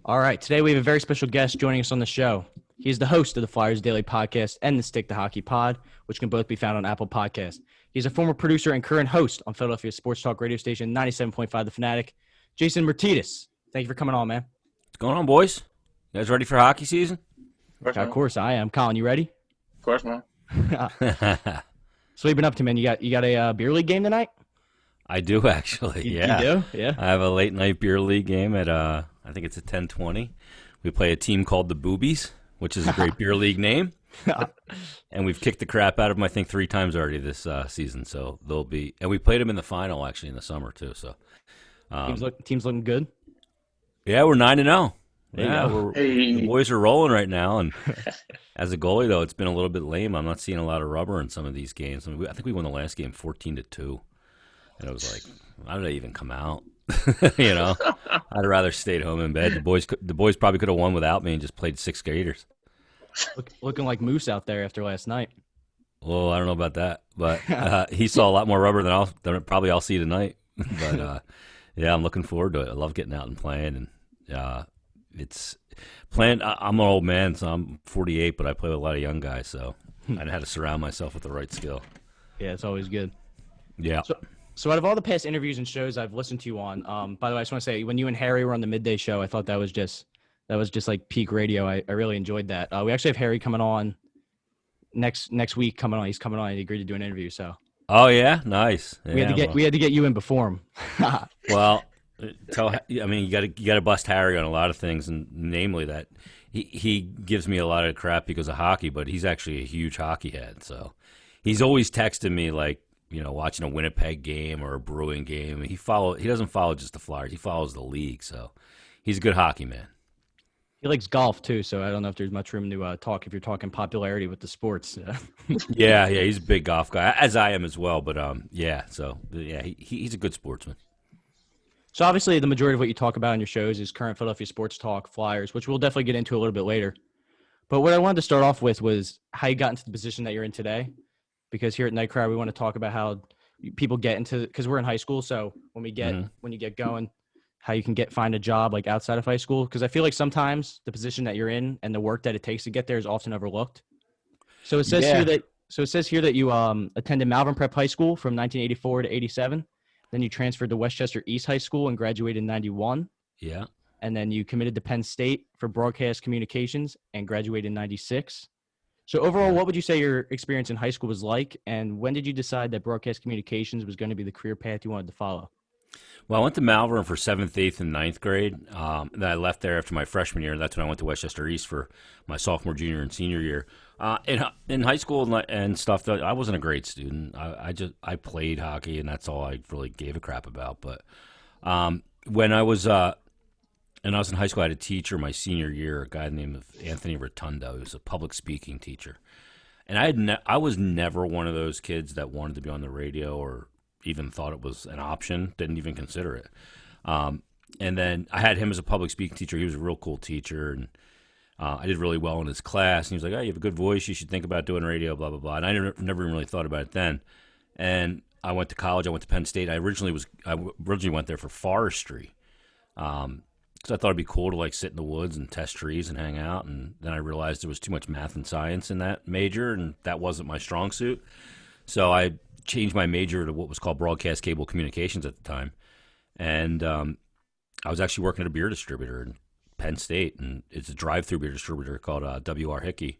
All right, today we have a very special guest joining us on the show. He is the host of the Flyers Daily Podcast and the Stick to Hockey Pod, which can both be found on Apple Podcasts. He's a former producer and current host on Philadelphia sports talk radio station 97.5 The Fanatic. Jason Myrtetus, thank you for coming on, man. What's going on, boys? You guys ready for hockey season? Of course I am. Colin, you ready? Of course, man. So what you been up to, man? You got a beer league game tonight? I do, actually. Yeah. You do? Yeah. I have a late night beer league game at I think it's at 10:20. We play a team called the Boobies, which is a great beer league name. And we've kicked the crap out of them, I think, 3 times already this season. So they'll be, and we played them in the final actually in the summer too. So team's looking good. Yeah, we're 9-0. Yeah, Hey. the boys are rolling right now. And as a goalie, though, it's been a little bit lame. I'm not seeing a lot of rubber in some of these games. I think we won the last game 14-2. And I was like, why did I even come out? You know, I'd rather stayed home in bed. The boys probably could have won without me and just played 6th graders. Looking like Moose out there after last night. Well, I don't know about that, but he saw a lot more rubber than probably I'll see tonight. But yeah, I'm looking forward to it. I love getting out and playing, and it's playing. I'm an old man, so I'm 48, but I play with a lot of young guys, so I had to surround myself with the right skill. Yeah, it's always good. Yeah. So out of all the past interviews and shows I've listened to you on, by the way, I just want to say, when you and Harry were on the midday show, I thought that was just like peak radio. I really enjoyed that. We actually have Harry coming on next week. He's coming on. He agreed to do an interview. So. Oh yeah, nice. Yeah, we had to get you in before him. Well, you got to bust Harry on a lot of things, and namely that he gives me a lot of crap because of hockey, but he's actually a huge hockey head. So he's always texting me like, you know, watching a Winnipeg game or a Bruin game. He doesn't follow just the Flyers. He follows the league. So he's a good hockey man. He likes golf too, so I don't know if there's much room to talk if you're talking popularity with the sports. Yeah, he's a big golf guy, as I am as well. But he's a good sportsman. So obviously, the majority of what you talk about in your shows is current Philadelphia sports talk, Flyers, which we'll definitely get into a little bit later. But what I wanted to start off with was how you got into the position that you're in today. Because here at Night Crier, we want to talk about how people get into, because we're in high school. So when you get going, how you can find a job like outside of high school. Because I feel like sometimes the position that you're in and the work that it takes to get there is often overlooked. So it says here that you attended Malvern Prep High School from 1984 to 87. Then you transferred to Westchester East High School and graduated in 91. Yeah. And then you committed to Penn State for broadcast communications and graduated in 96. So overall, what would you say your experience in high school was like, and when did you decide that broadcast communications was going to be the career path you wanted to follow? Well, I went to Malvern for 7th, 8th, and 9th grade. Then I left there after my freshman year. That's when I went to Westchester East for my sophomore, junior, and senior year. In high school and stuff, I wasn't a great student. I played hockey, and that's all I really gave a crap about. But when I was in high school, I had a teacher my senior year, a guy named Anthony Rotundo. He was a public speaking teacher. And I was never one of those kids that wanted to be on the radio or even thought it was an option, didn't even consider it. And then I had him as a public speaking teacher. He was a real cool teacher, and I did really well in his class. And he was like, "Oh, you have a good voice. You should think about doing radio, blah, blah, blah." And I never even really thought about it then. And I went to college. I went to Penn State. I originally went there for forestry. So I thought it'd be cool to like sit in the woods and test trees and hang out. And then I realized there was too much math and science in that major, and that wasn't my strong suit. So I changed my major to what was called broadcast cable communications at the time. And I was actually working at a beer distributor in Penn State, and it's a drive-through beer distributor called W.R. Hickey.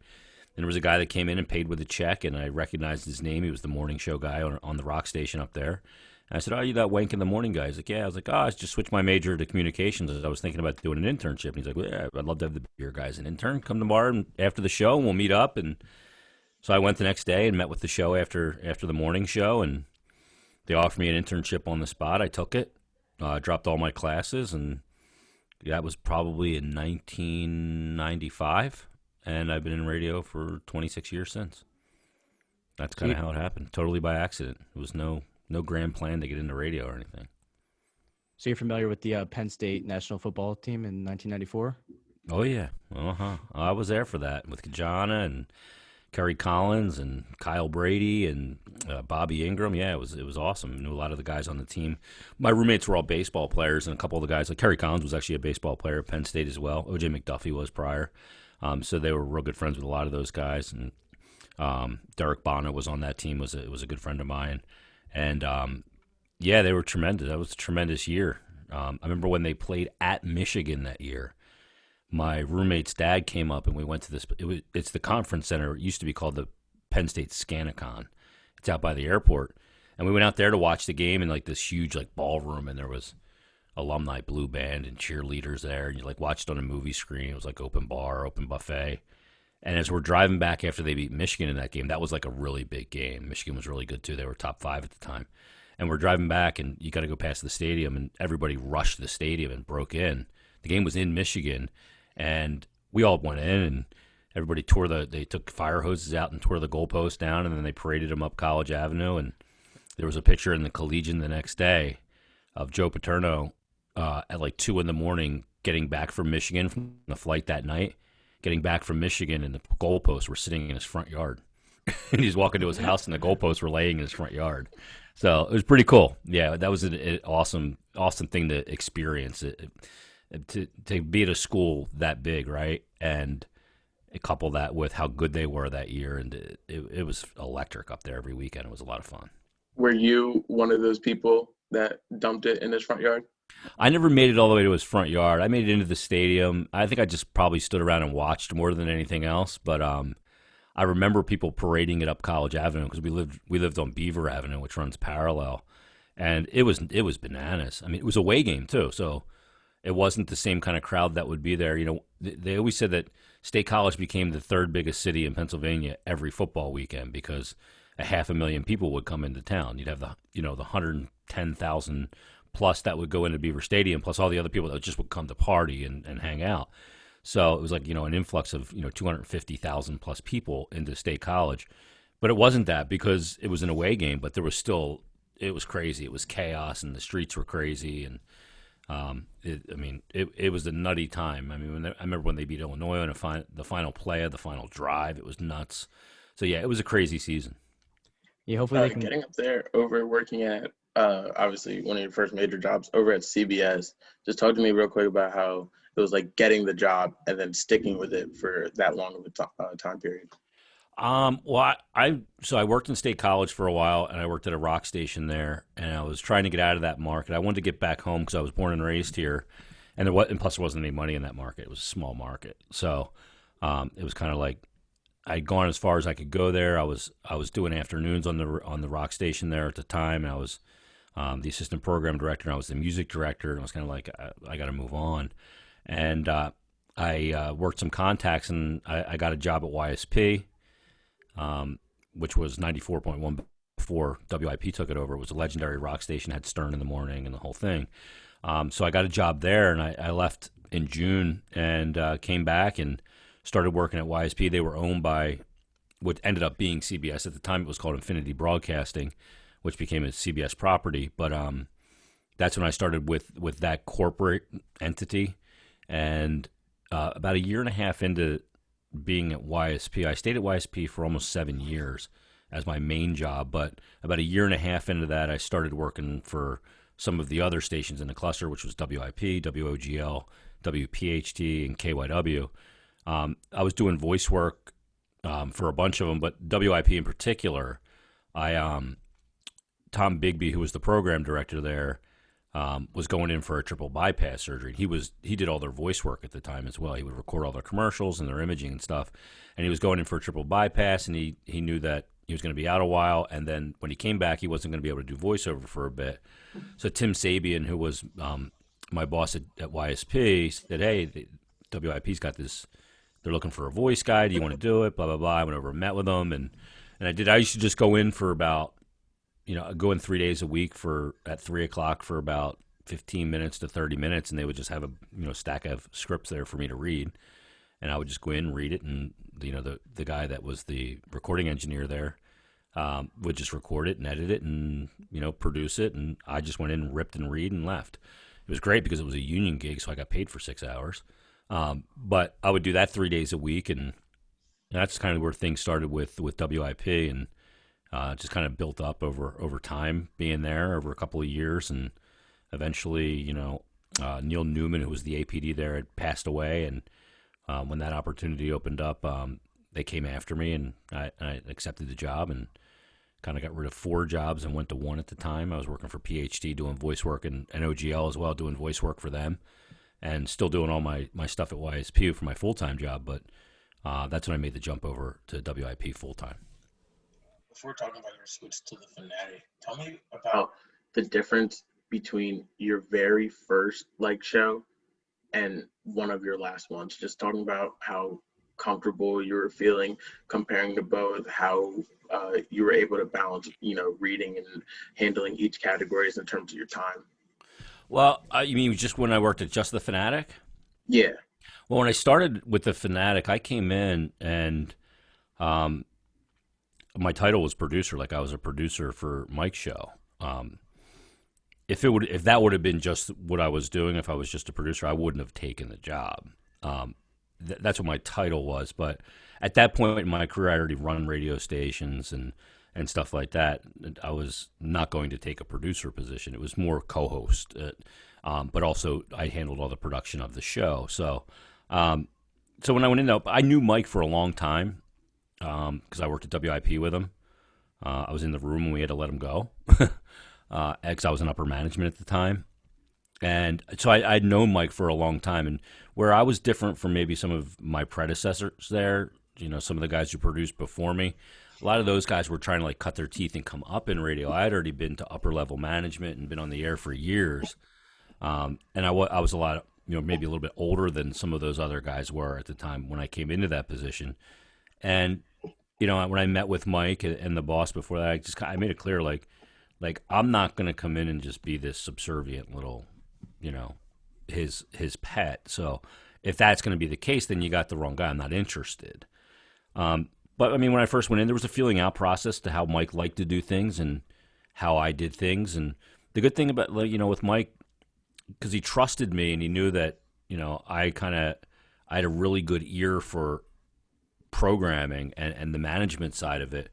And there was a guy that came in and paid with a check, and I recognized his name. He was the morning show guy on the rock station up there. And I said, "Oh, you that wank in the morning guy?" He's like, "Yeah." I was like, "Oh, I just switched my major to communications. I was thinking about doing an internship." And he's like, "Well, yeah, I'd love to have the beer guy as an intern. Come tomorrow and after the show, and we'll meet up." And so I went the next day and met with the show after the morning show, and they offered me an internship on the spot. I took it, dropped all my classes, and that was probably in 1995. And I've been in radio for 26 years since. That's kind of how it happened, totally by accident. It was no grand plan to get into radio or anything. So you're familiar with the Penn State national football team in 1994? Oh, yeah. I was there for that with Kajana and Kerry Collins and Kyle Brady and Bobby Ingram. Yeah, it was awesome. I knew a lot of the guys on the team. My roommates were all baseball players, and a couple of the guys, like Kerry Collins, was actually a baseball player at Penn State as well. OJ McDuffie was prior, so they were real good friends with a lot of those guys. And Derek Bonner was on that team. Was a good friend of mine, and yeah, they were tremendous. That was a tremendous year. I remember when they played at Michigan that year. My roommate's dad came up and we went to this. It's the conference center. It used to be called the Penn State Scanicon. It's out by the airport, and we went out there to watch the game in like this huge like ballroom, and there was alumni blue band and cheerleaders there, and you like watched on a movie screen. It was like open bar, open buffet. And as we're driving back after they beat Michigan in that game, that was like a really big game. Michigan was really good too. They were top 5 at the time. And we're driving back, and you got to go past the stadium, and everybody rushed the stadium and broke in. The game was in Michigan. And we all went in, and everybody they took fire hoses out and tore the goalpost down, and then they paraded them up College Avenue. And there was a picture in the Collegian the next day of Joe Paterno at like 2 in the morning getting back from Michigan from the flight that night, getting back from Michigan, and the goalposts were sitting in his front yard. And he's walking to his house, and the goalposts were laying in his front yard. So it was pretty cool. Yeah, that was an awesome thing to experience. To be at a school that big, right, and couple that with how good they were that year, and it was electric up there every weekend. It was a lot of fun. Were you one of those people that dumped it in his front yard? I never made it all the way to his front yard. I made it into the stadium. I think I just probably stood around and watched more than anything else. But I remember people parading it up College Avenue because we lived on Beaver Avenue, which runs parallel, and it was bananas. I mean, it was a away game too, so it wasn't the same kind of crowd that would be there. You know, they always said that State College became the 3rd biggest city in Pennsylvania every football weekend because 500,000 people would come into town. You'd have the 110,000 plus that would go into Beaver Stadium, plus all the other people that just would come to party and hang out. So it was like, an influx of, 250,000 plus people into State College. But it wasn't that because it was an away game, but it was crazy. It was chaos, and the streets were crazy, and it was a nutty time. I mean, I remember when they beat Illinois on the final play of the final drive. It was nuts. So yeah, it was a crazy season. Yeah, hopefully they can. Getting up there over working at obviously one of your first major jobs over at CBS. Just talk to me real quick about how it was like getting the job and then sticking with it for that long of a time period. Well, I worked in State College for a while, and I worked at a rock station there, and I was trying to get out of that market. I wanted to get back home because I was born and raised here, and plus there wasn't any money in that market. It was a small market, so it was kind of like I'd gone as far as I could go there. I was doing afternoons on the rock station there at the time, and I was the assistant program director, and I was the music director, and I was kind of like I got to move on, and I worked some contacts, and I got a job at YSP. Which was 94.1 before WIP took it over. It was a legendary rock station, had Stern in the morning and the whole thing. So I got a job there, and I left in June and came back and started working at YSP. They were owned by what ended up being CBS. At the time, it was called Infinity Broadcasting, which became a CBS property. But that's when I started with that corporate entity. And about a year and a half into being at YSP, I stayed at YSP for almost 7 years as my main job, but about a year and a half into that, I started working for some of the other stations in the cluster, which was WIP, WOGL, WPHT, and KYW. I was doing voice work for a bunch of them, but WIP in particular, Tom Bigby, who was the program director there, was going in for a triple bypass surgery. He did all their voice work at the time as well. He would record all their commercials and their imaging and stuff. And he was going in for a triple bypass, and he knew that he was going to be out a while. And then when he came back, he wasn't going to be able to do voiceover for a bit. So Tim Sabian, who was my boss at YSP, said, "Hey, WIP's got this. They're looking for a voice guy. Do you want to do it?" Blah blah blah. I went over and met with them, and I did. I used to just go in for about. Go in 3 days a week at 3:00 for about 15 minutes to 30 minutes, and they would just have a stack of scripts there for me to read, and I would just go in and read it, and the guy that was the recording engineer there would just record it and edit it and produce it, and I just went in and ripped and read and left. It was great because it was a union gig, so I got paid for 6 hours, but I would do that 3 days a week, and that's kind of where things started with WIP, and just kind of built up over time, being there over a couple of years, and eventually, Neil Newman, who was the APD there, had passed away, and when that opportunity opened up, they came after me, and I accepted the job, and kind of got rid of 4 jobs and went to 1 at the time. I was working for PhD, doing voice work, and OGL as well, doing voice work for them, and still doing all my stuff at YSPU for my full-time job, but that's when I made the jump over to WIP full-time. Before talking about your switch to the Fanatic, tell me about the difference between your very first show and one of your last ones. Just talking about how comfortable you were feeling, comparing to both, how you were able to balance, reading and handling each categories in terms of your time. Well, you mean just when I worked at Just the Fanatic? Yeah. Well, when I started with the Fanatic, I came in and my title was producer. Like, I was a producer for Mike's show. If that would have been just what I was doing, if I was just a producer, I wouldn't have taken the job. That's what my title was. But at that point in my career, I already run radio stations and stuff like that. I was not going to take a producer position. It was more co-host, but also I handled all the production of the show. So when I went in, I knew Mike for a long time because I worked at WIP with him. I was in the room when we had to let him go because I was in upper management at the time. And so I'd known Mike for a long time, and where I was different from maybe some of my predecessors there, some of the guys who produced before me, a lot of those guys were trying to cut their teeth and come up in radio. I had already been to upper level management and been on the air for years. And I was a lot, maybe a little bit older than some of those other guys were at the time when I came into that position. And, when I met with Mike and the boss before that, I made it clear, I'm not going to come in and just be this subservient little, his pet. So if that's going to be the case, then you got the wrong guy. I'm not interested. But I mean, when I first went in, there was a feeling out process to how Mike liked to do things and how I did things. And the good thing about, with Mike, because he trusted me and he knew that, I had a really good ear for programming and the management side of it.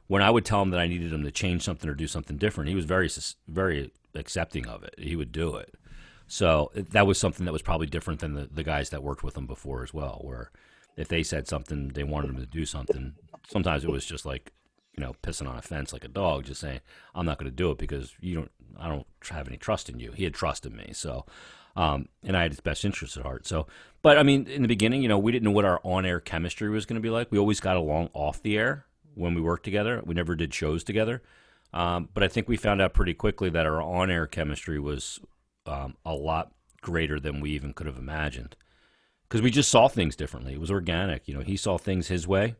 When I would tell him that I needed him to change something or do something different, he was very, very accepting of it. He would do it. So that was something that was probably different than the guys that worked with him before as well, where if they said something, they wanted him to do something. Sometimes it was just pissing on a fence like a dog, just saying, I'm not going to do it because I don't have any trust in you. He had trust in me. So, and I had his best interests at heart. So, but I mean, in the beginning, we didn't know what our on-air chemistry was going to be like. We always got along off the air when we worked together. We never did shows together. But I think we found out pretty quickly that our on-air chemistry was a lot greater than we even could have imagined. Because we just saw things differently. It was organic. He saw things his way.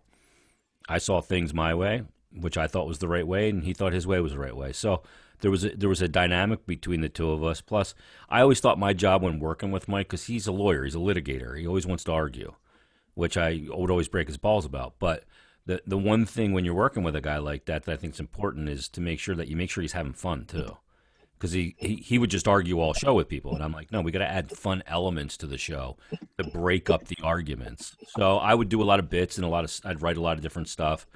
I saw things my way, which I thought was the right way, and he thought his way was the right way. So there was a dynamic between the two of us. Plus, I always thought my job when working with Mike, because he's a lawyer, he's a litigator. He always wants to argue, which I would always break his balls about. But the one thing when you're working with a guy like that I think is important is to make sure that you make sure he's having fun too. Because he would just argue all show with people. And I'm like, no, we got to add fun elements to the show to break up the arguments. So I would do a lot of bits and I'd write a lot of different stuff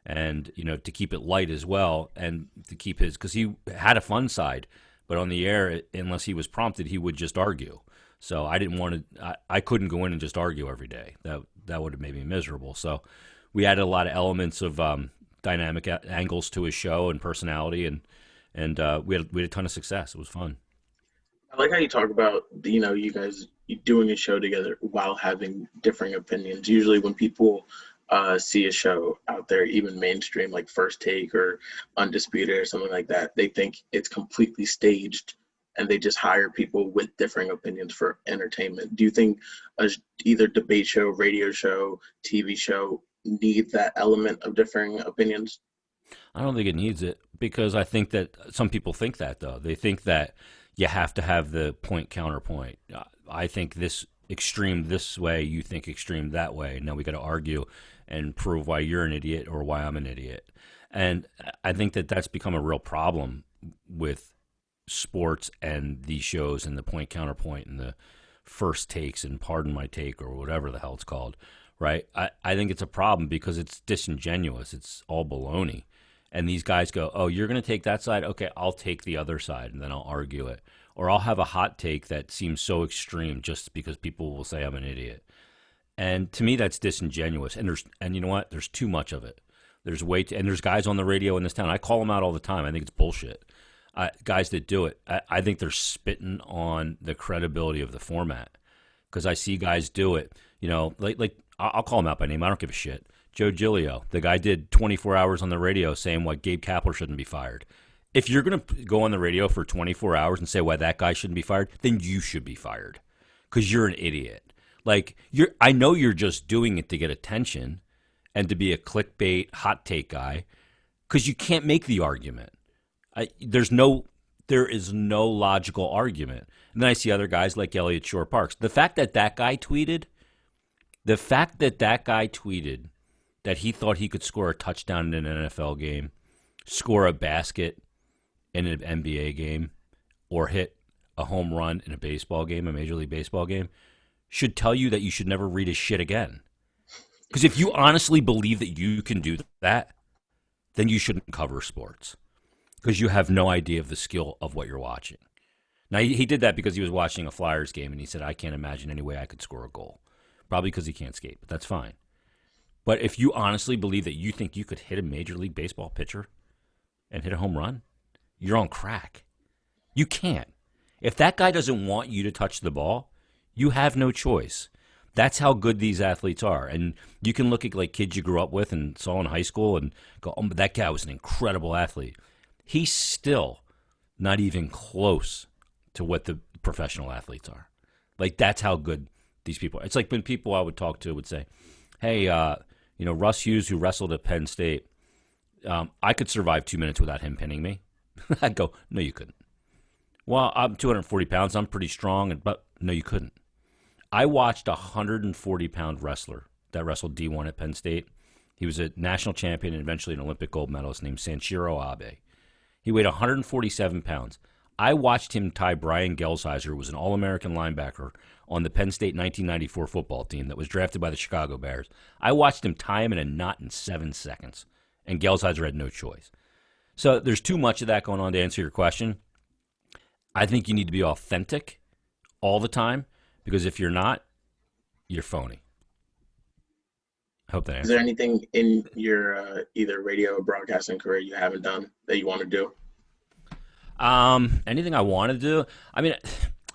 and, to keep it light as well. And to keep because he had a fun side, but on the air, unless he was prompted, he would just argue. So I didn't want to, I couldn't go in and just argue every day. That would have made me miserable. So we added a lot of elements of dynamic angles to his show and personality, and we had a ton of success. It was fun. I like how you talk about, you guys doing a show together while having differing opinions. Usually when people see a show out there, even mainstream, like First Take or Undisputed or something like that, they think it's completely staged and they just hire people with differing opinions for entertainment. Do you think either debate show, radio show, TV show need that element of differing opinions? I don't think it needs it, because I think that some people think that, though. They think that you have to have the point counterpoint. I think this extreme this way, you think extreme that way. Now we got to argue and prove why you're an idiot or why I'm an idiot. And I think that that's become a real problem with sports and these shows and the point counterpoint and the first takes and pardon my take or whatever the hell it's called. right? I think it's a problem because it's disingenuous. It's all baloney. And these guys go, oh, you're going to take that side? Okay, I'll take the other side, and then I'll argue it. Or I'll have a hot take that seems so extreme just because people will say I'm an idiot. And to me, that's disingenuous. And you know what? There's too much of it. And there's guys on the radio in this town. I call them out all the time. I think it's bullshit. Guys that do it, I think they're spitting on the credibility of the format. Because I see guys do it. You know, like I'll call him out by name. I don't give a shit. Joe Giglio, the guy did 24 hours on the radio saying why Gabe Kapler shouldn't be fired. If you're going to go on the radio for 24 hours and say why that guy shouldn't be fired, then you should be fired because you're an idiot. Like, I know you're just doing it to get attention and to be a clickbait hot take guy because you can't make the argument. There is no logical argument. And then I see other guys like Elliott Shore Parks. The fact that guy tweeted that he thought he could score a touchdown in an NFL game, score a basket in an NBA game, or hit a home run in a baseball game, a Major League Baseball game, should tell you that you should never read his shit again. Because if you honestly believe that you can do that, then you shouldn't cover sports. Because you have no idea of the skill of what you're watching. Now, he did that because he was watching a Flyers game, and he said, I can't imagine any way I could score a goal. Probably because he can't skate, but that's fine. But if you honestly believe that you think you could hit a Major League Baseball pitcher and hit a home run, you're on crack. You can't. If that guy doesn't want you to touch the ball, you have no choice. That's how good these athletes are. And you can look at like kids you grew up with and saw in high school and go, oh, that guy was an incredible athlete. He's still not even close to what the professional athletes are. Like, that's how good these people are. It's like when people I would talk to would say, hey, Russ Hughes, who wrestled at Penn State, I could survive 2 minutes without him pinning me. I'd go, no, you couldn't. Well, I'm 240 pounds. I'm pretty strong, but no, you couldn't. I watched a 140-pound wrestler that wrestled D1 at Penn State. He was a national champion and eventually an Olympic gold medalist named Sanshiro Abe. He weighed 147 pounds. I watched him tie Brian Gelsizer, who was an All-American linebacker on the Penn State 1994 football team that was drafted by the Chicago Bears. I watched him tie him in a knot in 7 seconds, and Gelsizer had no choice. So there's too much of that going on to answer your question. I think you need to be authentic all the time, because if you're not, you're phony. I hope that answers. Is there anything in your either radio or broadcasting career you haven't done that you want to do? Anything I want to do? I mean,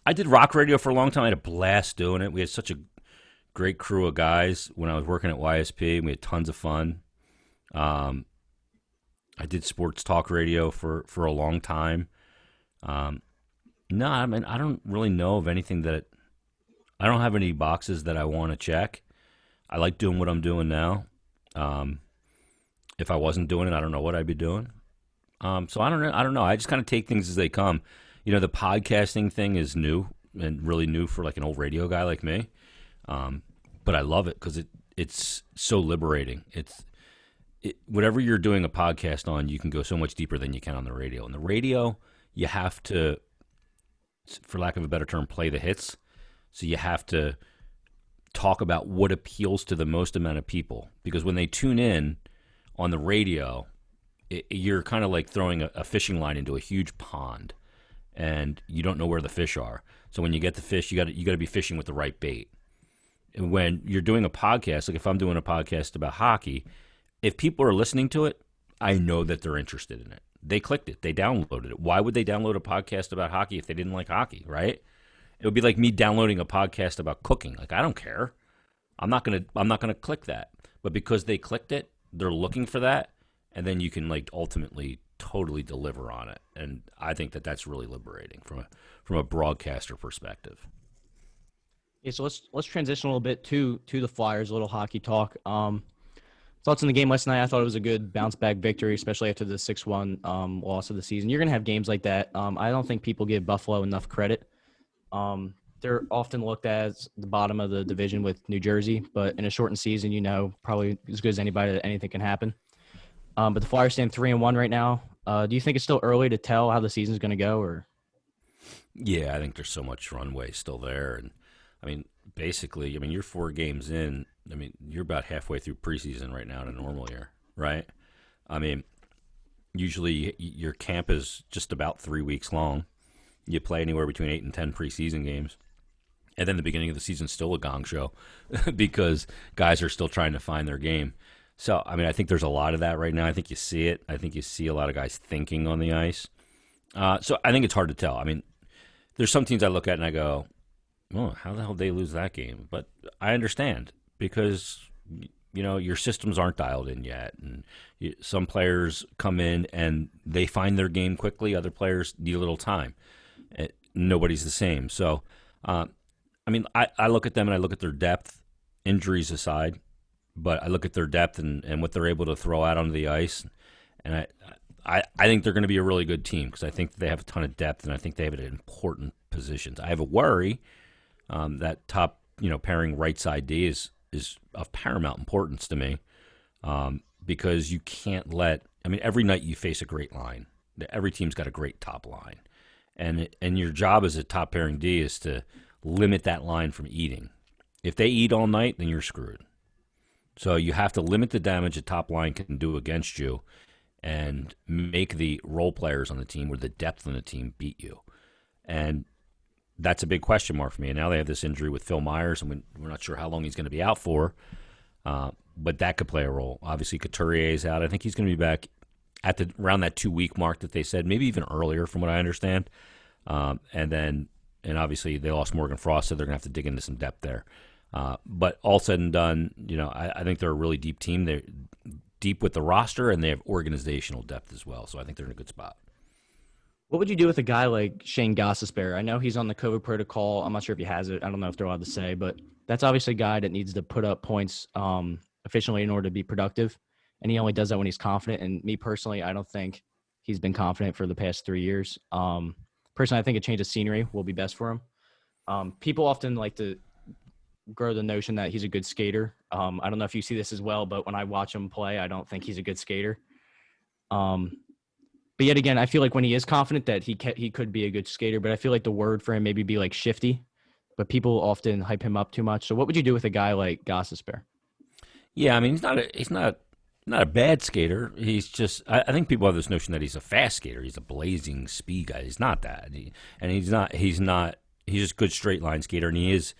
I did rock radio for a long time. I had a blast doing it. We had such a great crew of guys when I was working at YSP. We had tons of fun. I did sports talk radio for a long time. No, I mean, I don't really know of anything that I don't have any boxes that I want to check. I like doing what I'm doing now. If I wasn't doing it, I don't know what I'd be doing. So I don't know. I just kind of take things as they come. You know, the podcasting thing is new and really new for like an old radio guy like me. But I love it because it's so liberating. Whatever you're doing a podcast on, you can go so much deeper than you can on the radio. On the radio, you have to, for lack of a better term, play the hits. So you have to talk about what appeals to the most amount of people. Because when they tune in on the radio, you're kind of like throwing a fishing line into a huge pond, and you don't know where the fish are. So when you get the fish, you got to be fishing with the right bait. And when you're doing a podcast, like if I'm doing a podcast about hockey, if people are listening to it, I know that they're interested in it. They clicked it. They downloaded it. Why would they download a podcast about hockey if they didn't like hockey, right? It would be like me downloading a podcast about cooking. Like, I don't care. I'm not gonna click that. But because they clicked it, they're looking for that, and then you can like ultimately totally deliver on it. And I think that that's really liberating from a broadcaster perspective. Yeah, so let's transition a little bit to the Flyers, a little hockey talk. Thoughts on the game last night? I thought it was a good bounce back victory, especially after the 6-1 loss of the season. You're gonna have games like that. I don't think people give Buffalo enough credit. They're often looked at as the bottom of the division with New Jersey, but in a shortened season, probably as good as anybody that anything can happen. But the Flyers stand 3-1 right now. Do you think it's still early to tell how the season's going to go? Or Yeah, I think there's so much runway still there. And, I mean, basically, you're 4 games in. I mean, you're about halfway through preseason right now in a normal year, right? I mean, usually your camp is just about 3 weeks long. You play anywhere between 8 and 10 preseason games. And then the beginning of the season is still a gong show because guys are still trying to find their game. So, I mean, I think there's a lot of that right now. I think you see it. I think you see a lot of guys thinking on the ice. So I think it's hard to tell. I mean, there's some teams I look at and I go, oh, how the hell did they lose that game? But I understand because, your systems aren't dialed in yet. And some players come in and they find their game quickly. Other players need a little time. Nobody's the same. So, I mean, I look at them and I look at their depth, injuries aside, but I look at their depth and what they're able to throw out onto the ice. And I think they're going to be a really good team because I think they have a ton of depth and I think they have important positions. I have a worry that top, pairing right side D is of paramount importance to me because you can't every night you face a great line. Every team's got a great top line. And your job as a top pairing D is to limit that line from eating. If they eat all night, then you're screwed. So you have to limit the damage a top line can do against you and make the role players on the team or the depth on the team beat you. And that's a big question mark for me. And now they have this injury with Phil Myers, and we're not sure how long he's going to be out for, but that could play a role. Obviously, Couturier is out. I think he's going to be back at around that 2-week mark that they said, maybe even earlier from what I understand. And obviously they lost Morgan Frost, so they're going to have to dig into some depth there. But all said and done, I think they're a really deep team. They're deep with the roster, and they have organizational depth as well. So I think they're in a good spot. What would you do with a guy like Shane Gostisbehere? I know he's on the COVID protocol. I'm not sure if he has it. I don't know if they're allowed to say, but that's obviously a guy that needs to put up points efficiently in order to be productive. And he only does that when he's confident. And me personally, I don't think he's been confident for the past 3 years. Personally, I think a change of scenery will be best for him. People often like to grow the notion that he's a good skater. I don't know if you see this as well, but when I watch him play, I don't think he's a good skater. But yet again, I feel like when he is confident that he could be a good skater, but I feel like the word for him maybe be like shifty, but people often hype him up too much. So what would you do with a guy like Gostisbehere? Yeah, I mean, he's not a bad skater. He's just, I think people have this notion that he's a fast skater. He's a blazing speed guy. He's not that. He's just a good straight line skater, and he is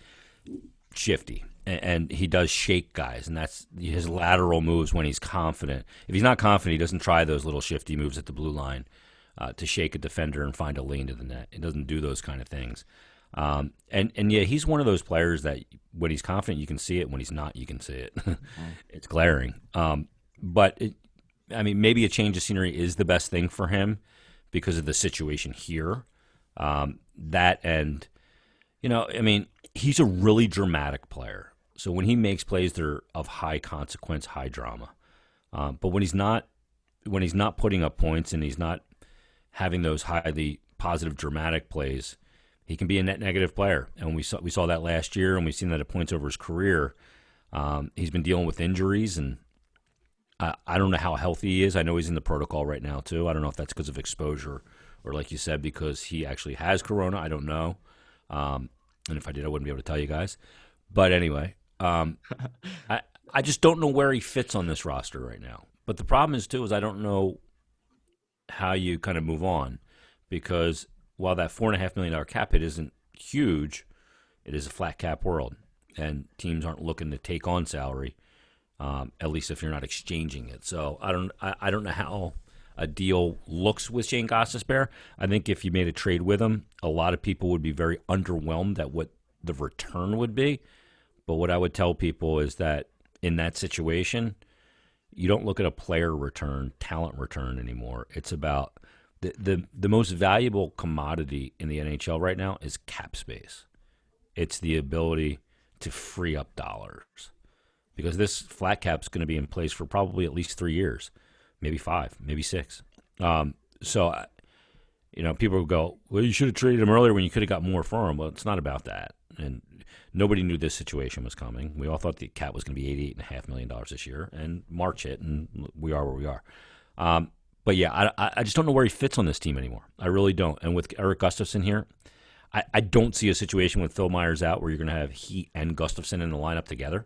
shifty. And he does shake guys, and that's his lateral moves when he's confident. If he's not confident, he doesn't try those little shifty moves at the blue line to shake a defender and find a lane to the net. He doesn't do those kind of things. And yeah, he's one of those players that when he's confident, you can see it. When he's not, you can see it. It's glaring. But maybe a change of scenery is the best thing for him because of the situation here. He's a really dramatic player. So when he makes plays, they're of high consequence, high drama. But when he's not putting up points and he's not having those highly positive, dramatic plays, he can be a net negative player. And we saw that last year, and we've seen that at points over his career. He's been dealing with injuries, and I don't know how healthy he is. I know he's in the protocol right now too. I don't know if that's because of exposure or, like you said, because he actually has corona. I don't know. And if I did, I wouldn't be able to tell you guys. But anyway, I just don't know where he fits on this roster right now. But the problem is I don't know how you kind of move on, because while that $4.5 million cap hit isn't huge, it is a flat cap world, and teams aren't looking to take on salary, at least if you're not exchanging it. So I don't know how a deal looks with Shane Gostisbehere. I think if you made a trade with him, a lot of people would be very underwhelmed at what the return would be. But what I would tell people is that in that situation, you don't look at a player return, talent return anymore. It's about the most valuable commodity in the NHL right now is cap space. It's the ability to free up dollars, because this flat cap is going to be in place for probably at least 3 years, maybe 5, maybe 6. So people will go, well, you should have traded him earlier when you could have got more for him. Well, it's not about that. And nobody knew this situation was coming. We all thought the cap was going to be $88.5 million this year, and March hit, and we are where we are. But yeah, I just don't know where he fits on this team anymore. I really don't. And with Erik Gustafsson here, I don't see a situation with Phil Myers out where you're going to have he and Gustafsson in the lineup together.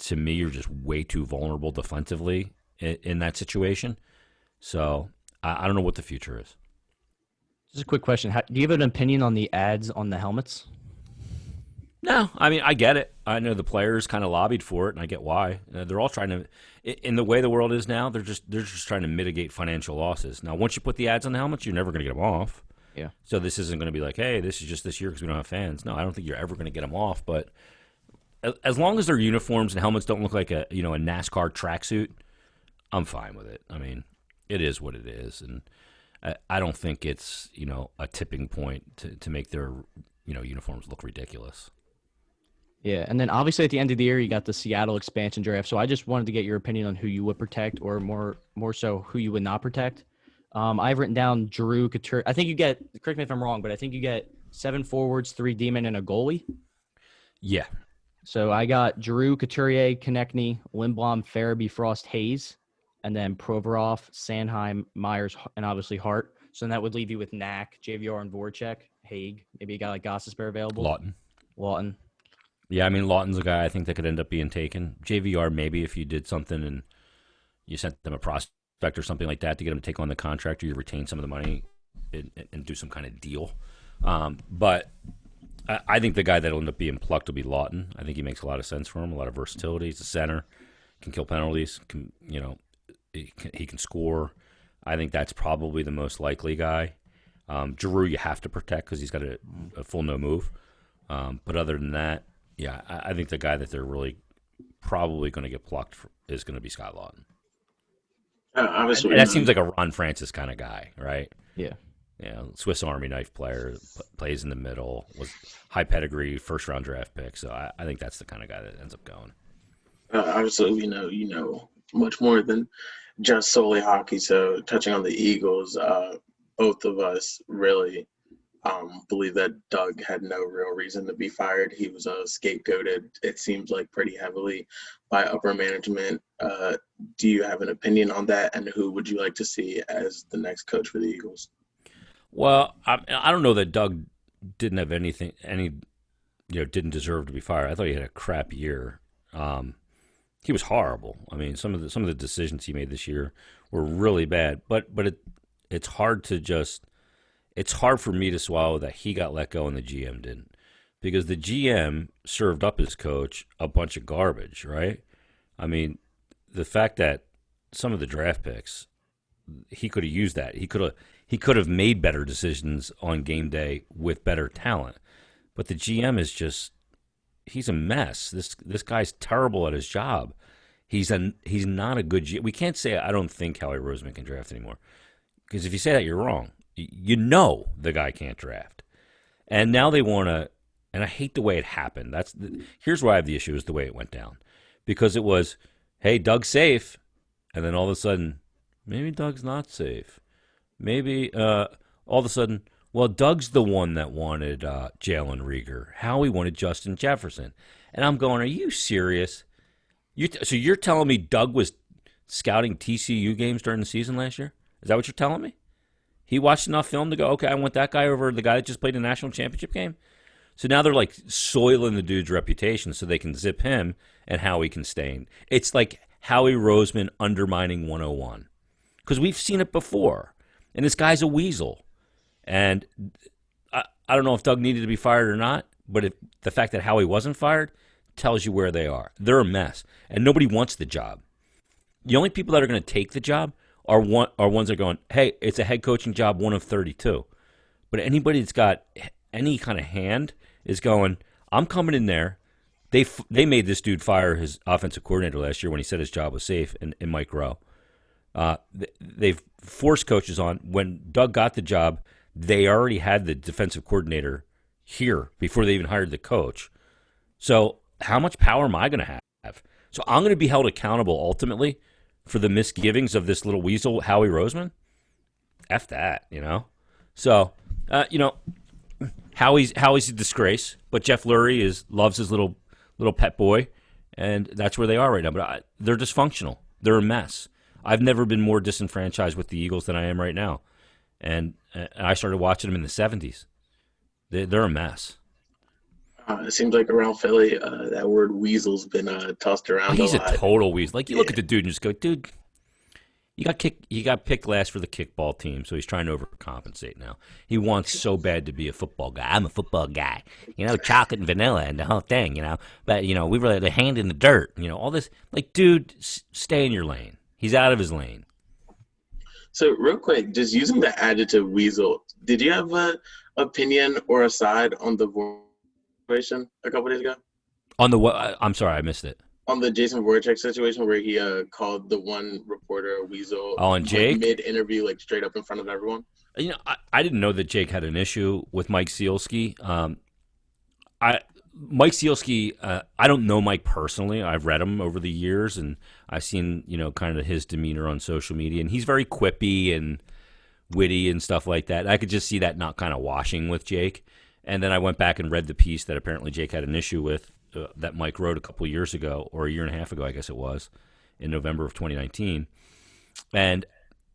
to me, you're just way too vulnerable defensively in that situation. So I don't know what the future is. Just a quick question. Do you have an opinion on the ads on the helmets? No, I mean, I get it. I know the players kind of lobbied for it, and I get why. They're all trying to, in the way the world is now, they're just trying to mitigate financial losses. Now, once you put the ads on the helmets, you're never going to get them off. Yeah. So this isn't going to be like, hey, this is just this year because we don't have fans. No, I don't think you're ever going to get them off. But as long as their uniforms and helmets don't look like a NASCAR tracksuit, I'm fine with it. I mean, it is what it is, and I don't think it's a tipping point to make their uniforms look ridiculous. Yeah, and then obviously at the end of the year, you got the Seattle expansion draft. So I just wanted to get your opinion on who you would protect, or more so who you would not protect. I've written down Drew Couture. I think you get, correct me if I'm wrong, but I think you get 7 forwards, 3 D-men, and a goalie. Yeah. So I got Drew, Couturier, Konechny, Lindblom, Farabee, Frost, Hayes, and then Provorov, Sanheim, Myers, and obviously Hart. So then that would leave you with Knack, JVR, and Voracek, Haig. Maybe a guy like Gostisbehere available. Lawton. Yeah, I mean, Lawton's a guy I think that could end up being taken. JVR, maybe if you did something and you sent them a prospect or something like that to get them to take on the contract, or you retain some of the money and do some kind of deal. But I think the guy that will end up being plucked will be Lawton. I think he makes a lot of sense for him, a lot of versatility. He's a center, can kill penalties, he can score. I think that's probably the most likely guy. Giroux you have to protect because he's got a full no move. But other than that, yeah, I think the guy that they're really probably going to get plucked is going to be Scott Lawton. Obviously, that seems like a Ron Francis kind of guy, right? Yeah. Yeah, Swiss Army knife player, plays in the middle, was high pedigree, first-round draft pick. So I think that's the kind of guy that ends up going. Obviously, you know much more than just solely hockey. So touching on the Eagles, both of us really believe that Doug had no real reason to be fired. He was scapegoated, it seems like, pretty heavily by upper management. Do you have an opinion on that, and who would you like to see as the next coach for the Eagles? Well, I don't know that Doug didn't have didn't deserve to be fired. I thought he had a crap year. He was horrible. I mean, some of the decisions he made this year were really bad. But it's hard for me to swallow that he got let go and the GM didn't, because the GM served up his coach a bunch of garbage, right? I mean, the fact that some of the draft picks, he could have used that. He could have made better decisions on game day with better talent. But the GM is he's a mess. This guy's terrible at his job. He's not a good GM. We can't say I don't think Howie Roseman can draft anymore, because if you say that, you're wrong. You know the guy can't draft. And now they want to, and I hate the way it happened. Here's why I have the issue, is the way it went down. Because it was, hey, Doug's safe. And then all of a sudden, maybe Doug's not safe. Maybe all of a sudden, well, Doug's the one that wanted Jalen Rieger. Howie wanted Justin Jefferson. And I'm going, are you serious? So you're telling me Doug was scouting TCU games during the season last year? Is that what you're telling me? He watched enough film to go, okay, I want that guy over the guy that just played a national championship game? So now they're like soiling the dude's reputation so they can zip him and Howie can stay. It's like Howie Roseman undermining 101. Because we've seen it before. And this guy's a weasel. And I don't know if Doug needed to be fired or not, but the fact that Howie wasn't fired tells you where they are. They're a mess. And nobody wants the job. The only people that are going to take the job are ones that are going, hey, it's a head coaching job, one of 32. But anybody that's got any kind of hand is going, I'm coming in there. They made this dude fire his offensive coordinator last year when he said his job was safe in Mike Rowe. They've forced coaches on. When Doug got the job, they already had the defensive coordinator here before they even hired the coach. So how much power am I going to have? So I'm going to be held accountable ultimately for the misgivings of this little weasel, Howie Roseman? F that, So, Howie's a disgrace, but Jeff Lurie loves his little pet boy, and that's where they are right now. But they're dysfunctional. They're a mess. I've never been more disenfranchised with the Eagles than I am right now. And I started watching them in the 70s. They're a mess. It seems like around Philly, that word weasel's been tossed Oh, around a he's a lot. total weasel. Like you look Yeah. at the dude and just go, dude, you got picked last for the kickball team, so he's trying to overcompensate now. He wants so bad to be a football guy. I'm a football guy, chocolate and vanilla and the whole thing, But we really the hand in the dirt, all this. Like, dude, stay in your lane. He's out of his lane. So real quick, just using the adjective weasel, did you have a opinion or a side on the situation a couple days ago? On the what? I'm sorry, I missed it. On the Jason Voracek situation where he called the one reporter a weasel, Oh, and Jake? mid-interview, like straight up in front of everyone? I didn't know that Jake had an issue with Mike Sealski. Mike Sealski, I don't know Mike personally. I've read him over the years, and I've seen, kind of his demeanor on social media. And he's very quippy and witty and stuff like that. I could just see that not kind of washing with Jake. And then I went back and read the piece that apparently Jake had an issue with that Mike wrote a couple of years ago, or a year and a half ago, I guess it was, in November of 2019. And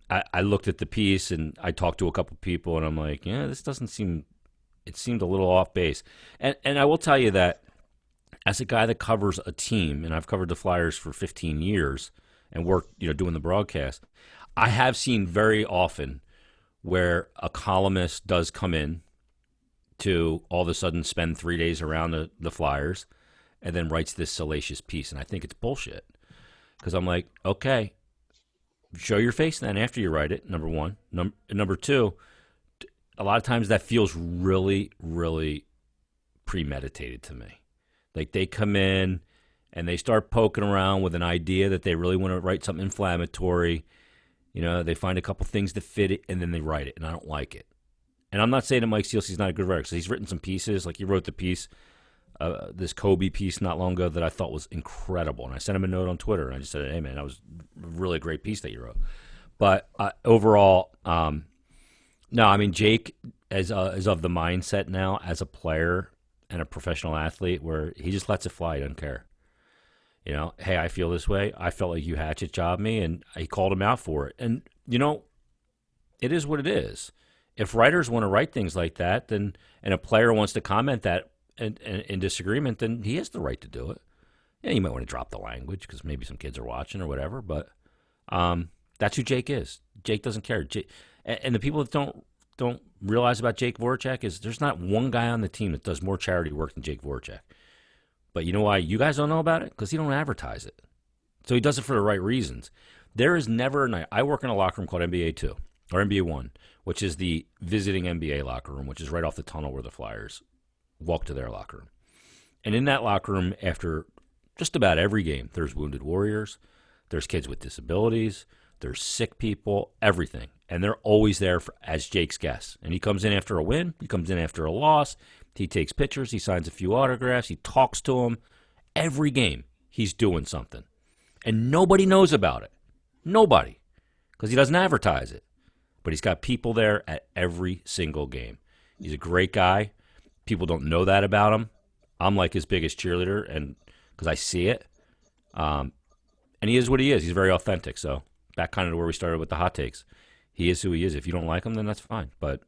I looked at the piece, and I talked to a couple of people, and I'm like, yeah, this doesn't seem – it seemed a little off base. And I will tell you that as a guy that covers a team, and I've covered the Flyers for 15 years and worked, doing the broadcast, I have seen very often where a columnist does come in to all of a sudden spend 3 days around the Flyers and then writes this salacious piece. And I think it's bullshit because I'm like, okay, show your face then after you write it, number one. Number two, a lot of times that feels really, really premeditated to me. Like they come in and they start poking around with an idea that they really want to write something inflammatory. They find a couple things that fit it, and then they write it, and I don't like it. And I'm not saying that Mike Sealski's not a good writer, because he's written some pieces. Like he wrote the piece, this Kobe piece not long ago that I thought was incredible. And I sent him a note on Twitter, and I just said, hey, man, that was a really great piece that you wrote. But overall, no, I mean, Jake is of the mindset now as a player and a professional athlete where he just lets it fly. He doesn't care. Hey, I feel this way. I felt like you hatchet jobbed me, and he called him out for it. And, it is what it is. If writers want to write things like that, then and a player wants to comment that in disagreement, then he has the right to do it. Yeah, you might want to drop the language because maybe some kids are watching or whatever, but that's who Jake is. Jake doesn't care. And the people that don't realize about Jake Voracek is there's not one guy on the team that does more charity work than Jake Voracek. But you know why you guys don't know about it? Because he don't advertise it. So he does it for the right reasons. There is never a night. I work in a locker room called NBA 2 or NBA 1, which is the visiting NBA locker room, which is right off the tunnel where the Flyers walk to their locker room. And in that locker room, after just about every game, there's wounded warriors, there's kids with disabilities, there's sick people, everything. And they're always there as Jake's guests. And he comes in after a win. He comes in after a loss. He takes pictures. He signs a few autographs. He talks to them. Every game, he's doing something. And nobody knows about it. Nobody. Because he doesn't advertise it. But he's got people there at every single game. He's a great guy. People don't know that about him. I'm like his biggest cheerleader, and because I see it. And he is what he is. He's very authentic. So back kind of to where we started with the hot takes. He is who he is. If you don't like him, then that's fine. But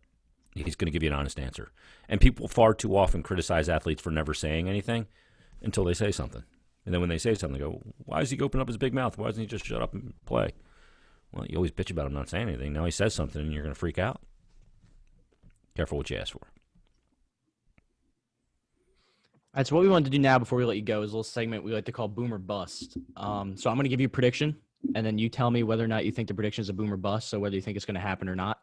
he's going to give you an honest answer. And people far too often criticize athletes for never saying anything until they say something. And then when they say something, they go, why does he open up his big mouth? Why doesn't he just shut up and play? Well, you always bitch about him not saying anything. Now he says something and you're going to freak out. Careful what you ask for. All right, so what we wanted to do now before we let you go is a little segment we like to call Boom or Bust. So I'm going to give you a prediction, and then you tell me whether or not you think the prediction is a boom or bust, so whether you think it's going to happen or not.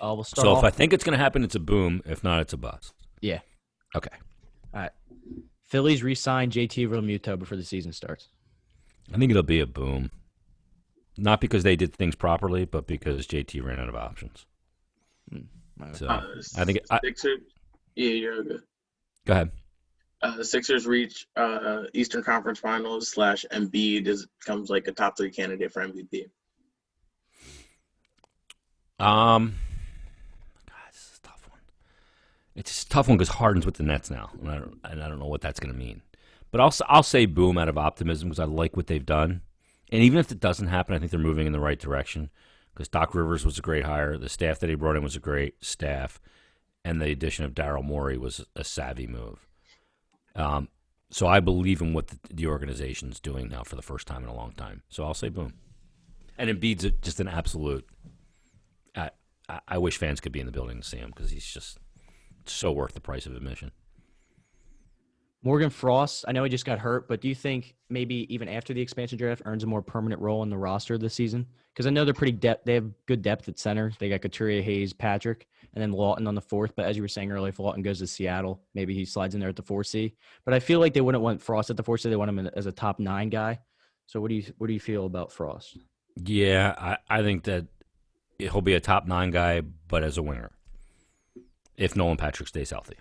We'll start So off. if I think it's going to happen, it's a boom. If not, it's a bust. Yeah. Okay. All right. Phillies re-sign JT Realmuto before the season starts. I think it'll be a boom. Not because they did things properly, but because JT ran out of options. So I think Sixers. Yeah, you're good. Go ahead. The Sixers reach Eastern Conference Finals / Embiid becomes like a top 3 candidate for MVP. God, this is a tough one. It's a tough one because Harden's with the Nets now, and I don't know what that's going to mean. But I'll say boom out of optimism because I like what they've done. And even if it doesn't happen, I think they're moving in the right direction because Doc Rivers was a great hire. The staff that he brought in was a great staff. And the addition of Daryl Morey was a savvy move. So I believe in what the organization's doing now for the first time in a long time. So I'll say boom. And Embiid's just an absolute. I wish fans could be in the building to see him because he's just so worth the price of admission. Morgan Frost, I know he just got hurt, but do you think maybe even after the expansion draft earns a more permanent role in the roster this season? Because I know they're pretty depth. They have good depth at center. They got Couturier, Hayes, Patrick, and then Lawton on the fourth. But as you were saying earlier, if Lawton goes to Seattle, maybe he slides in there at the 4C. But I feel like they wouldn't want Frost at the 4C. They want him as a top 9 guy. So what do you feel about Frost? Yeah, I think that he'll be a top 9 guy, but as a winger, if Nolan Patrick stays healthy.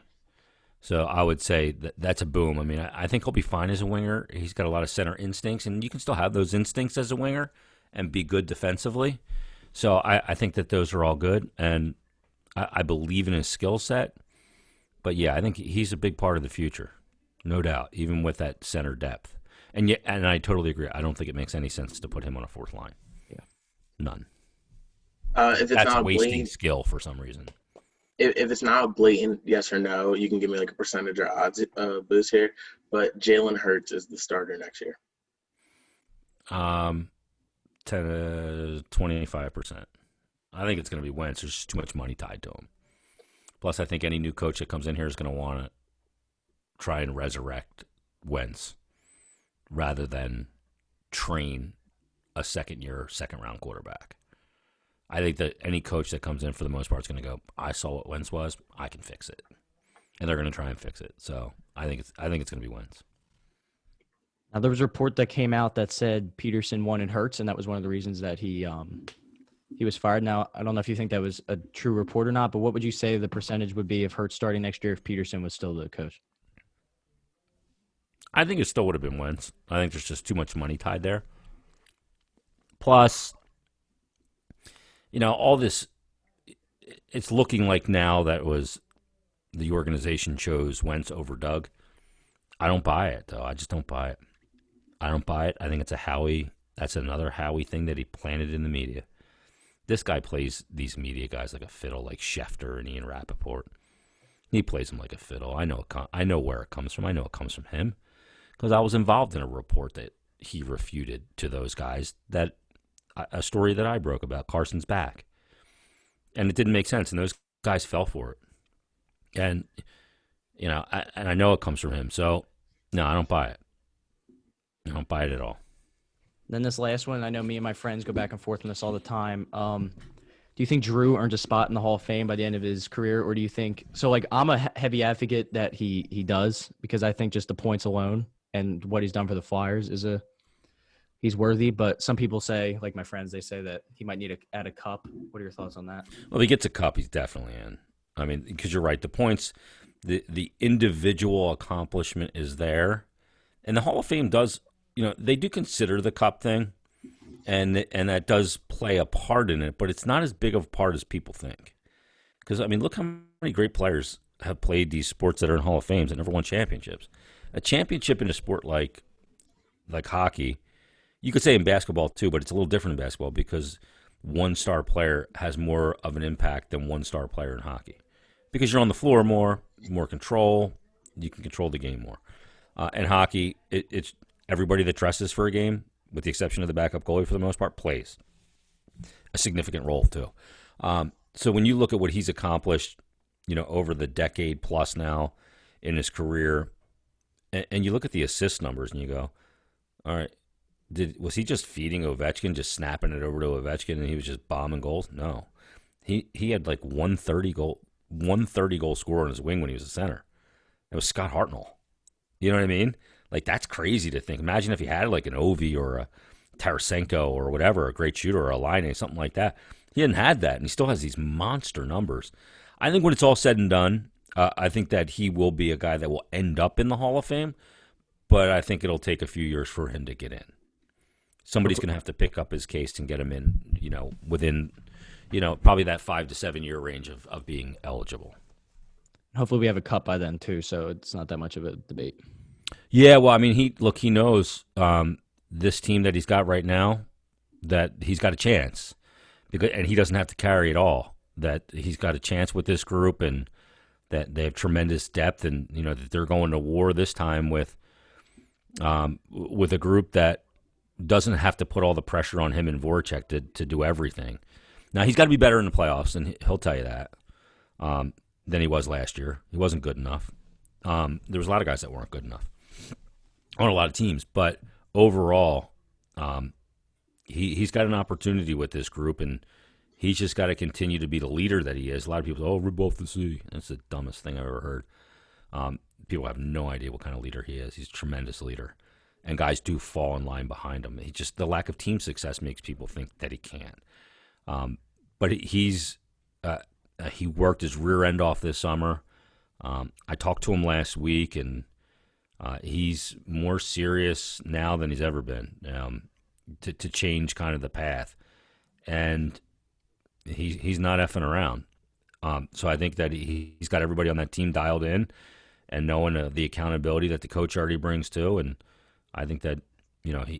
So I would say that's a boom. I mean, I think he'll be fine as a winger. He's got a lot of center instincts, and you can still have those instincts as a winger and be good defensively. So I think that those are all good, and I believe in his skill set. But, yeah, I think he's a big part of the future, no doubt, even with that center depth. And I totally agree. I don't think it makes any sense to put him on a fourth line. Yeah. None. If it's That's not wasting blatant, skill for some reason. if it's not a blatant yes or no, you can give me like a percentage or odds boost here. But Jalen Hurts is the starter next year. 10 to 25%. I think it's going to be Wentz. There's just too much money tied to him. Plus, I think any new coach that comes in here is going to want to try and resurrect Wentz rather than train a second-year, second-round quarterback. I think that any coach that comes in for the most part is going to go, I saw what Wentz was, I can fix it. And they're going to try and fix it. So I think it's going to be Wentz. Now, there was a report that came out that said Peterson wanted Hurts, and that was one of the reasons that he was fired. Now, I don't know if you think that was a true report or not, but what would you say the percentage would be of Hurts starting next year if Peterson was still the coach? I think it still would have been Wentz. I think there's just too much money tied there. Plus, all this, it's looking like now that was the organization chose Wentz over Doug. I don't buy it, though. I just don't buy it. I don't buy it. I think it's a Howie. That's another Howie thing that he planted in the media. This guy plays these media guys like a fiddle, like Schefter and Ian Rappaport. He plays them like a fiddle. I know where it comes from. I know it comes from him because I was involved in a report that he refuted to those guys, that a story that I broke about Carson's back. And it didn't make sense, and those guys fell for it. And, I know it comes from him. So, no, I don't buy it. I don't buy it at all. Then this last one, I know me and my friends go back and forth on this all the time. Do you think Drew earns a spot in the Hall of Fame by the end of his career, or do you think – so, I'm a heavy advocate that he does, because I think just the points alone and what he's done for the Flyers is he's worthy. But some people say, like my friends, they say that he might need to add a cup. What are your thoughts on that? Well, if he gets a cup, he's definitely in. I mean, because you're right. The points, the individual accomplishment is there. And the Hall of Fame does – they do consider the cup thing, and that does play a part in it, but it's not as big of a part as people think. Because, look how many great players have played these sports that are in Hall of Fames and never won championships. A championship in a sport like hockey, you could say in basketball too, but it's a little different in basketball because one star player has more of an impact than one star player in hockey. Because you're on the floor more control, you can control the game more. In hockey, it's everybody that dresses for a game, with the exception of the backup goalie for the most part, plays a significant role too. So when you look at what he's accomplished, over the decade plus now in his career, and you look at the assist numbers and you go, all right, was he just feeding Ovechkin, just snapping it over to Ovechkin, and he was just bombing goals? No. He had like 130 goal scorer on his wing when he was a center. It was Scott Hartnell. You know what I mean? Like, that's crazy to think. Imagine if he had like an Ovi or a Tarasenko or whatever, a great shooter or a Line, something like that. He hadn't had that, and he still has these monster numbers. I think when it's all said and done, I think that he will be a guy that will end up in the Hall of Fame, but I think it'll take a few years for him to get in. Somebody's going to have to pick up his case and get him in, within, probably that 5 to 7 year range of being eligible. Hopefully we have a cup by then too, so it's not that much of a debate. Yeah, well, he knows this team that he's got right now, that he's got a chance, and he doesn't have to carry it all. That he's got a chance with this group, and that they have tremendous depth, and that they're going to war this time with a group that doesn't have to put all the pressure on him and Voracek to do everything. Now, he's got to be better in the playoffs, and he'll tell you that, than he was last year. He wasn't good enough. There was a lot of guys that weren't good enough on a lot of teams, but overall, he's got an opportunity with this group, and he's just got to continue to be the leader that he is. A lot of people say, rip off the sea. That's the dumbest thing I've ever heard. People have no idea what kind of leader he is. He's a tremendous leader, and guys do fall in line behind him. The lack of team success makes people think that he can't. But he worked his rear end off this summer. I talked to him last week, and he's more serious now than he's ever been to change kind of the path. And he's not effing around. So I think that he's got everybody on that team dialed in and knowing the accountability that the coach already brings too. And I think that,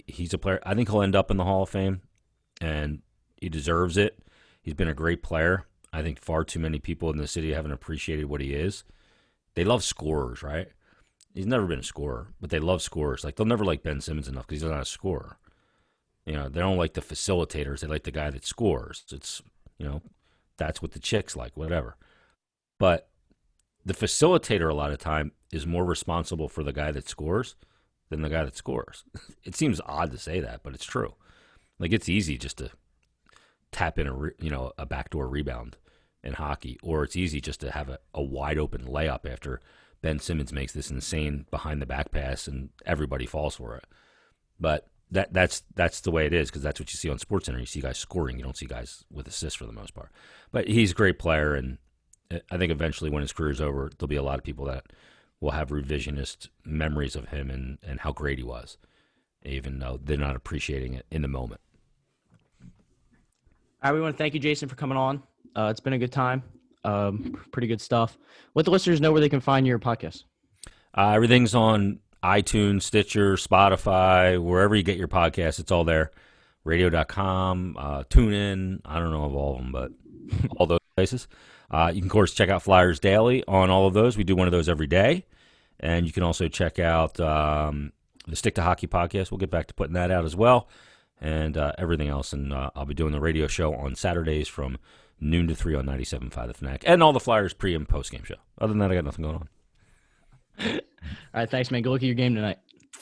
he's a player. I think he'll end up in the Hall of Fame, and he deserves it. He's been a great player. I think far too many people in the city haven't appreciated what he is. They love scorers, right? He's never been a scorer, but they love scorers. Like, they'll never like Ben Simmons enough because he's not a scorer. They don't like the facilitators. They like the guy that scores. It's, that's what the chicks like, whatever. But the facilitator a lot of time is more responsible for the guy that scores than the guy that scores. It seems odd to say that, but it's true. Like, it's easy just to tap in a backdoor rebound in hockey, or it's easy just to have a wide open layup after Ben Simmons makes this insane behind the back pass and everybody falls for it. But that's the way it is, because that's what you see on SportsCenter. You see guys scoring. You don't see guys with assists for the most part. But he's a great player, and I think eventually when his career's over, there'll be a lot of people that will have revisionist memories of him and how great he was, even though they're not appreciating it in the moment. All right, we want to thank you, Jason, for coming on. It's been a good time. Pretty good stuff. Let the listeners know where they can find your podcast. Everything's on iTunes, Stitcher, Spotify, wherever you get your podcasts. It's all there. Radio.com, TuneIn. I don't know of all of them, but all those places. You can, of course, check out Flyers Daily on all of those. We do one of those every day. And you can also check out the Stick to Hockey podcast. We'll get back to putting that out as well, and everything else. And I'll be doing the radio show on Saturdays from noon to 3 on 97.5 The Fanatic, and all the Flyers pre- and post-game show. Other than that, I got nothing going on. All right, thanks, man. Good luck at your game tonight.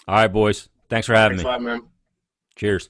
All right, boys. Thanks for having me. Thanks a lot, man. Cheers.